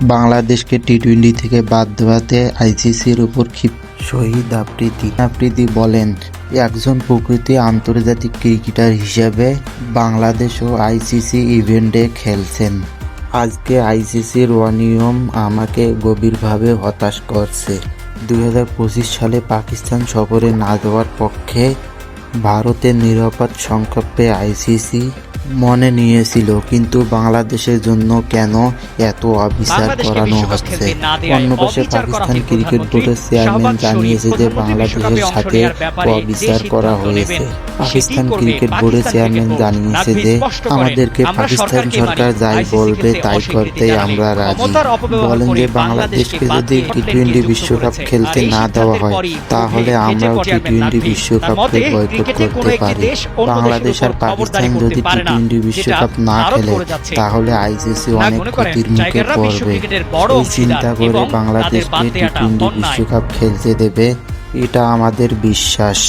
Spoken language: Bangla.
বাংলাদেশকে টি-20 থেকে বাদ দেওয়াতে আইসিসির উপর ক্ষিপ্ত শহীদ আফ্রিদি বলেন, একজন প্রকৃত আন্তর্জাতিক ক্রিকেটার হিসেবে বাংলাদেশও আইসিসি ইভেন্টে খেলছেন। আজকে আইসিসির অনিয়ম আমাকে গভীরভাবে হতাশ করছে। 2025 সালে পাকিস্তান সফরে না যাওয়ার পক্ষে ভারতের নিরাপদ সংকল্পে আইসিসি মনে নিয়েছিল, কিন্তু বাংলাদেশের জন্য কেন এত অবিচার করানো হচ্ছে? অন্যপাশে পাকিস্তান ক্রিকেট বোর্ডের চেয়ারম্যান জানিয়েছে যে বাংলাদেশের সাথে অবিচার করা হয়েছে। পাকিস্তান ক্রিকেট বোর্ডের চেয়ারম্যান জানিয়েছে যে আমাদেরকে পাকিস্তান সরকার যাই বলবে তাই করতে আমরা রাজি। বলেন যে বাংলাদেশকে যদি টি-20 বিশ্বকাপ খেলতে না দেওয়া হয় তাহলে আমরাও টি-20 বিশ্বকাপকে বয়কট করতে পারি। বাংলাদেশ আর পাকিস্তান যদি টি-20 বিশ্বকাপ না খেলে তাহলে আইসিসি অনেক ক্ষতির মুখে পড়বে। এই চিন্তা করে বাংলাদেশকে টি-20 বিশ্বকাপ খেলতে দেবে, এটা আমাদের বিশ্বাস।